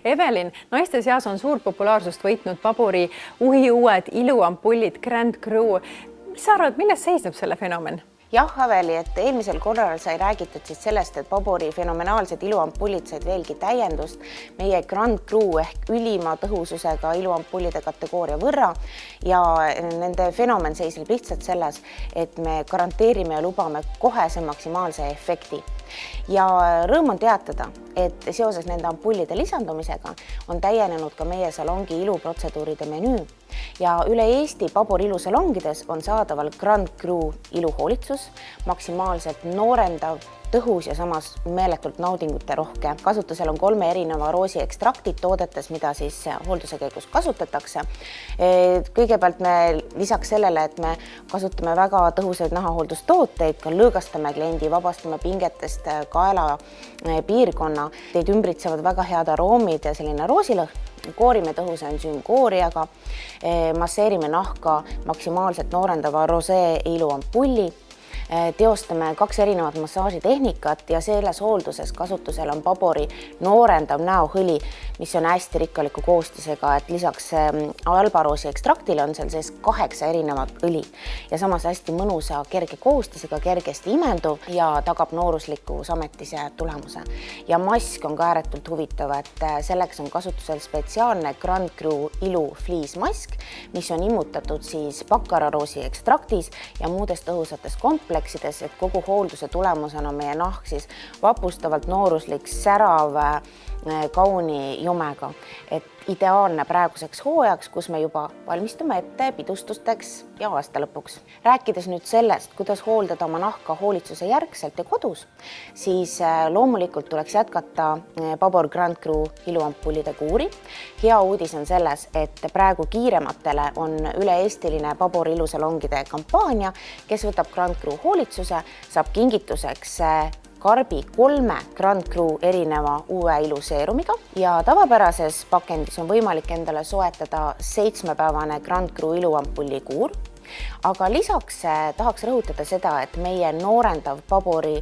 Evelin, naiste seas on suurt populaarsust võitnud Pabori uhiuued iluampullid Grand Cru. Mis sa arvad, milles seisneb selle fenomen? Jah, Aveli, et eelmisel korral sai räägitud siis sellest, et Pabori fenomenaalsed iluampullid said veelgi täiendust meie Grand Cru ehk ülima tõhususega iluampullide kategooria võrra ja nende fenomen seisneb lihtsalt selles, et me garanteerime ja lubame kohese maksimaalse efekti. Ja rõõm on teatada, et seoses nende ampullide lisandumisega on täienenud ka meie salongi iluprotseduuride menüü ja üle Eesti Pabori ilusalongides on saadaval Grand Cru iluhoolitsus, maksimaalselt noorendav, tõhus ja samas meeletult naudingute rohke. Kasutusel on 3 erineva roosi ekstraktid toodetes, mida siis hoolduse käigus kasutatakse. Kõigepealt me lisaks sellele, et me kasutame väga tõhusaid nahahooldustooteid, ka lõõgastame kliendi, vabastame pingetest kaela piirkonna. Teid ümbritsevad väga head aroomid ja selline roosilõhn. Koorime tõhusa ensüüm kooriaga, masseerime nahka maksimaalselt noorendava rosee iluampulli, teostame 2 erinevat massaažitehnikat ja selles hoolduses kasutusel on Pabori noorendav näohõli, mis on hästi rikkaliku koostisega, et lisaks albaroosi ekstraktile on seal sees 8 erinevat õli ja samas hästi mõnusa kerge koostisega, kergesti imenduv ja tagab noorusliku sametise tulemuse. Ja mask on ka ääretult huvitav, et selleks on kasutusel spetsiaalne Grand Cru ilu fliismask, mis on immutatud siis bakararoosi ekstraktis ja muudes tõhusates kompleksides, et kogu hoolduse tulemusena meie nahk siis vapustavalt nooruslik, särav, kauni jumega, et ideaalne praeguseks hooajaks, kus me juba valmistume ette pidustusteks ja aasta lõpuks. Rääkides nüüd sellest, kuidas hooldada oma nahka hoolitsuse järgselt ja kodus, siis loomulikult tuleks jätkata Pabor Grand Cru iluampullide kuuri. Hea uudis on selles, et praegu kiirematele on üle-eestiline Pabori ilusalongide kampaania, kes võtab Grand Cru hoolitsuse, saab kingituseks karbi 3 Grand Cru erineva uue iluseerumiga ja tavapärases pakendis on võimalik endale soetada 7-päevane Grand Cru iluampulli kuur. Aga lisaks tahaks rõhutada seda, et meie noorendav Pabori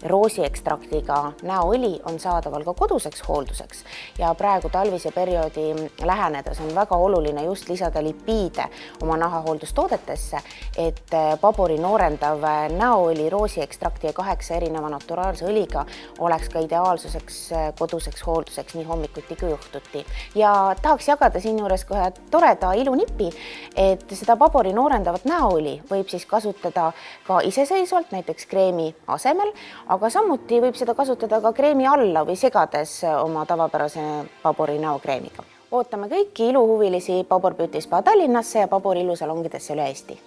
roosi ekstraktiga näoõli on saadaval ka koduseks hoolduseks ja praegu talvise perioodi lähenedes on väga oluline just lisada lipiide oma nahahooldustoodetesse, et Pabori noorendav näoõli roosi ekstrakti ja 8 erineva naturaalse õliga oleks ka ideaalsuseks koduseks hoolduseks nii hommikuti kui õhtuti. Ja tahaks jagada siin juures kohe toreda ilunipi, et seda Pabori noorendavat näoõli võib siis kasutada ka iseseisvalt, näiteks kreemi asemel, aga samuti võib seda kasutada ka kreemi alla või segades oma tavapärase Pabori näokreemiga. Ootame kõiki iluhuvilisi Pabor Beauty Spa Tallinnasse ja Pabori ilusalongidesse üle Eesti.